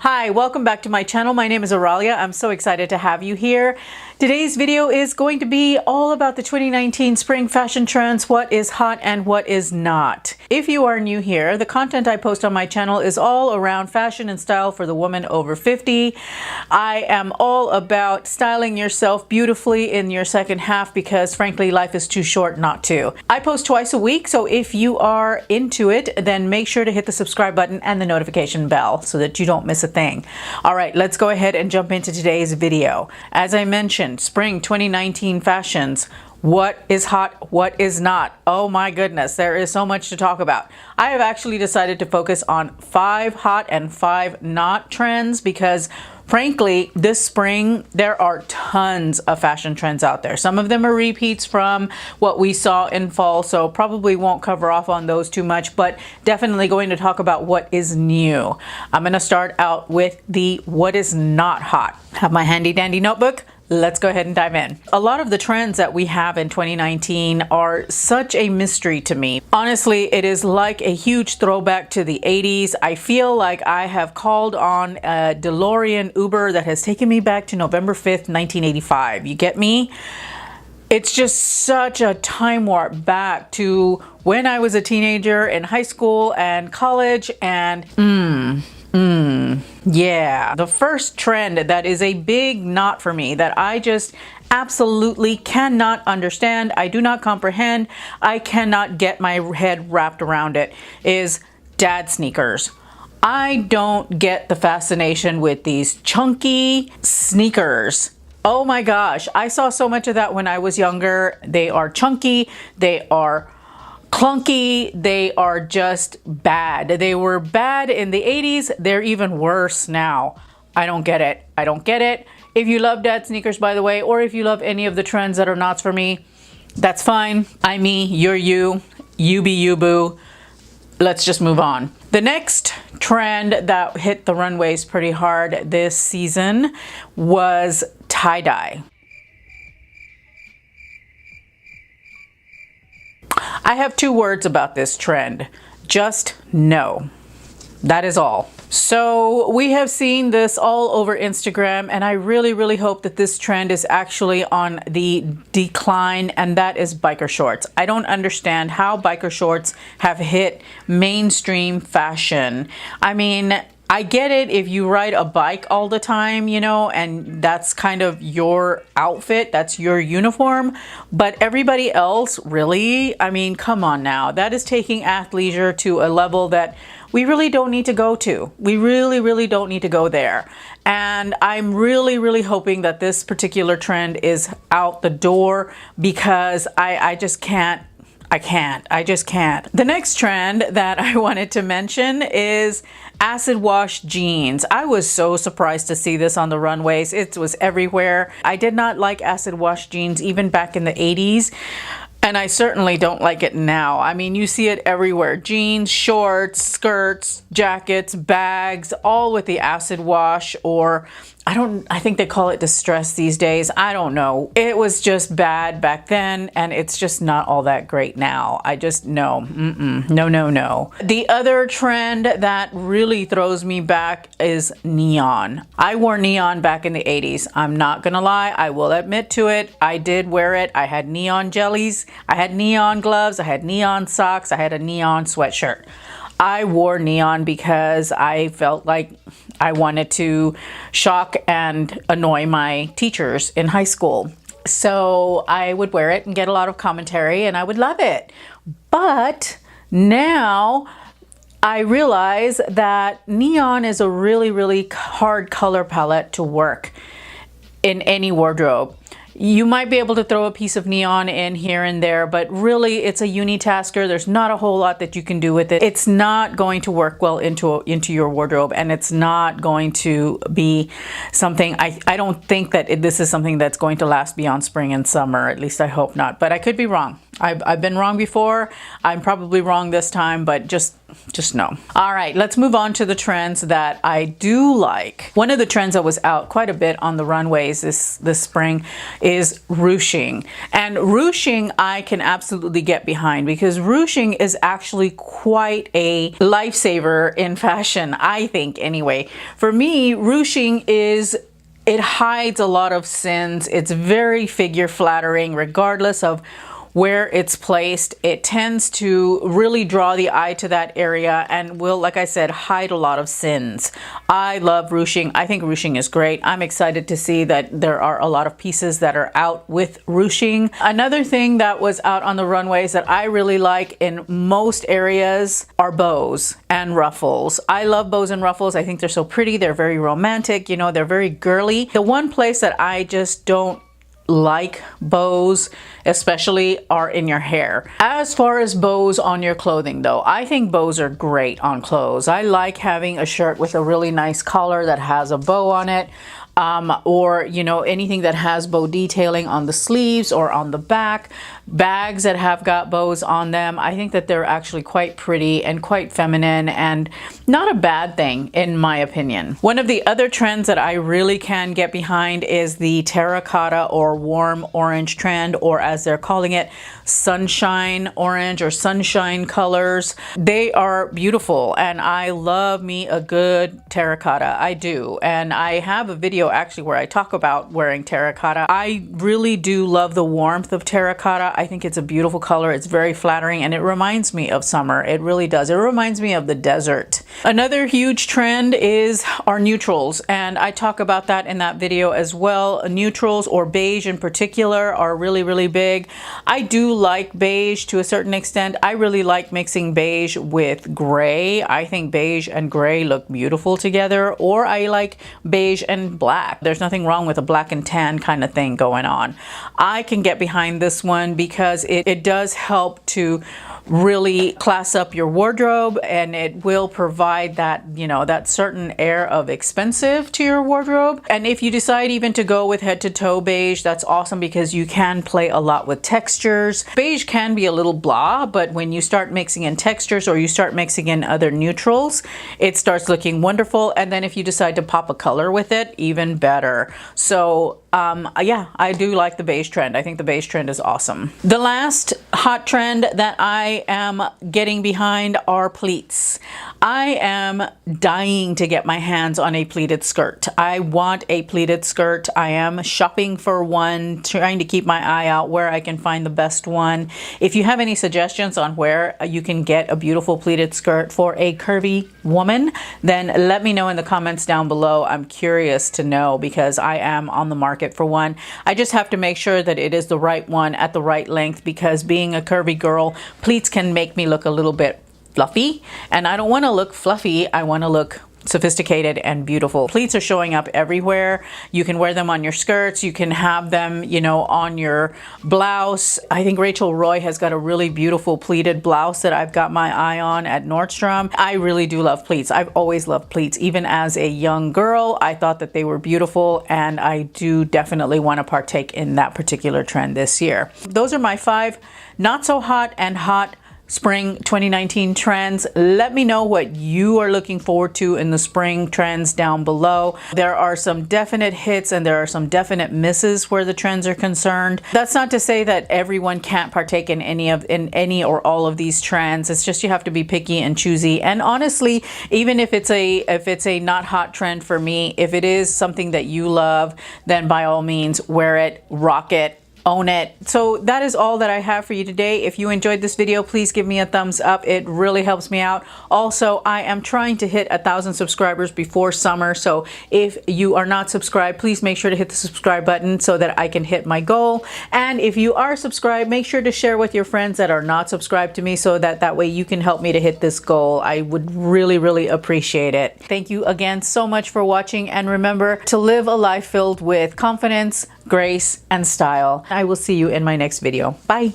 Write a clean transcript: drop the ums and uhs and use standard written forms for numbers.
Hi, welcome back to my channel. My name is Aralia. I'm so excited to have you here. Today's video is going to be all about the 2019 spring fashion trends, what is hot and what is not. If you are new here, the content I post on my channel is all around fashion and style for the woman over 50. I am all about styling yourself beautifully in your second half because frankly, life is too short not to. I post twice a week, so if you are into it, then make sure to hit the subscribe button and the notification bell so that you don't miss a thing. All right, let's go ahead and jump into today's video. As I mentioned, spring 2019 fashions. What is hot? What is not? Oh my goodness, there is so much to talk about. I have actually decided to focus on 5 hot and 5 not trends because frankly, this spring, there are tons of fashion trends out there. Some of them are repeats from what we saw in fall, so probably won't cover off on those too much, but definitely going to talk about what is new. I'm going to start out with the what is not hot. Have my handy dandy notebook. Let's go ahead and dive in. A lot of the trends that we have in 2019 are such a mystery to me. Honestly, it is like a huge throwback to the 80s. I feel like I have called on a DeLorean Uber that has taken me back to November 5th, 1985. You get me? It's just such a time warp back to when I was a teenager in high school and college and yeah. The first trend that is a big not for me that I just absolutely cannot understand, I do not comprehend, I cannot get my head wrapped around it is dad sneakers. I don't get the fascination with these chunky sneakers. Oh my gosh, I saw so much of that when I was younger. They are chunky, they are clunky, they are just bad. They were bad in the 80s, they're even worse now. I don't get it. I don't get it. If you love dad sneakers, by the way, or if you love any of the trends that are nots for me, that's fine. I'm me, you're you, you be you boo. Let's just move on. The next trend that hit the runways pretty hard this season was tie-dye. I have 2 words about this trend. Just no. That is all. So we have seen this all over Instagram, and I really hope that this trend is actually on the decline, and that is biker shorts. I don't understand how biker shorts have hit mainstream fashion. I mean, I get it if you ride a bike all the time, you know, and that's kind of your outfit, that's your uniform, but everybody else, really? I mean, come on now. That is taking athleisure to a level that we really don't need to go to. We really don't need to go there. And I'm really hoping that this particular trend is out the door because I just can't. I just can't. The next trend that I wanted to mention is acid wash jeans. I was so surprised to see this on the runways. It was everywhere. I did not like acid wash jeans even back in the 80s. And I certainly don't like it now. I mean, you see it everywhere. Jeans, shorts, skirts, jackets, bags, all with the acid wash, or I think they call it distress these days. I don't know. It was just bad back then, and it's just not all that great now. I just, no. No. The other trend that really throws me back is neon. I wore neon back in the 80s. I'm not gonna lie. I will admit to it. I did wear it. I had neon jellies. I had neon gloves. I had neon socks. I had a neon sweatshirt. I wore neon because I felt like I wanted to shock and annoy my teachers in high school. So I would wear it and get a lot of commentary and I would love it. But now I realize that neon is a really hard color palette to work in any wardrobe. You might be able to throw a piece of neon in here and there, but really it's a unitasker. There's not a whole lot that you can do with it. It's not going to work well into your wardrobe, and it's not going to be something, I don't think that this is something that's going to last beyond spring and summer. At least I hope not, but I could be wrong. I've been wrong before. I'm probably wrong this time, but just no. All right, let's move on to the trends that I do like. One of the trends that was out quite a bit on the runways this spring is ruching. And ruching I can absolutely get behind, because ruching is actually quite a lifesaver in fashion, I think anyway. For me, ruching it hides a lot of sins. It's very figure flattering regardless of where it's placed. It tends to really draw the eye to that area and will, like I said, hide a lot of sins. I love ruching. I think ruching is great. I'm excited to see that there are a lot of pieces that are out with ruching. Another thing that was out on the runways that I really like in most areas are bows and ruffles. I love bows and ruffles. I think they're so pretty. They're very romantic. You know, they're very girly. The one place that I just don't like bows especially are in your hair. As far as bows on your clothing though, I think bows are great on clothes. I like having a shirt with a really nice collar that has a bow on it. Or, you know, anything that has bow detailing on the sleeves or on the back. Bags that have got bows on them, I think that they're actually quite pretty and quite feminine and not a bad thing in my opinion. One of the other trends that I really can get behind is the terracotta or warm orange trend, or as they're calling it, sunshine orange or sunshine colors. They are beautiful and I love me a good terracotta. I do. And I have a video actually where I talk about wearing terracotta. I really do love the warmth of terracotta. I think it's a beautiful color. It's very flattering and it reminds me of summer. It really does. It reminds me of the desert. Another huge trend is our neutrals, and I talk about that in that video as well. Neutrals, or beige in particular, are really, really big. I do like beige to a certain extent. I really like mixing beige with gray. I think beige and gray look beautiful together, or I like beige and black. There's nothing wrong with a black and tan kind of thing going on. I can get behind this one because it does help to really class up your wardrobe, and it will provide that, you know, that certain air of expensive to your wardrobe. And if you decide even to go with head to toe beige, that's awesome because you can play a lot with textures. Beige can be a little blah, but when you start mixing in textures or you start mixing in other neutrals, it starts looking wonderful. And then if you decide to pop a color with it, even better. So yeah, I do like the beige trend. I think the beige trend is awesome. The last hot trend that I am getting behind are pleats. I am dying to get my hands on a pleated skirt. I want a pleated skirt. I am shopping for one, trying to keep my eye out where I can find the best one. If you have any suggestions on where you can get a beautiful pleated skirt for a curvy woman, then let me know in the comments down below. I'm curious to know because I am on the market for one. I just have to make sure that it is the right one at the right length, because being a curvy girl, pleats can make me look a little bit fluffy, and I don't want to look fluffy. I want to look sophisticated and beautiful. Pleats are showing up everywhere. You can wear them on your skirts. You can have them, you know, on your blouse. I think Rachel Roy has got a really beautiful pleated blouse that I've got my eye on at Nordstrom. I really do love pleats. I've always loved pleats. Even as a young girl, I thought that they were beautiful, and I do definitely want to partake in that particular trend this year. Those are my 5 not so hot and hot spring 2019 trends. Let me know what you are looking forward to in the spring trends down below. There are some definite hits and there are some definite misses where the trends are concerned. That's not to say that everyone can't partake in any or all of these trends. It's just you have to be picky and choosy. And honestly, even if it's a not hot trend for me, if it is something that you love, then by all means wear it, rock it, own it. So that is all that I have for you today. If you enjoyed this video, please give me a thumbs up. It really helps me out. Also, I am trying to hit 1,000 subscribers before summer. So if you are not subscribed, please make sure to hit the subscribe button so that I can hit my goal. And if you are subscribed, make sure to share with your friends that are not subscribed to me so that way you can help me to hit this goal. I would really, really appreciate it. Thank you again so much for watching, and remember to live a life filled with confidence, grace, and style. I will see you in my next video. Bye.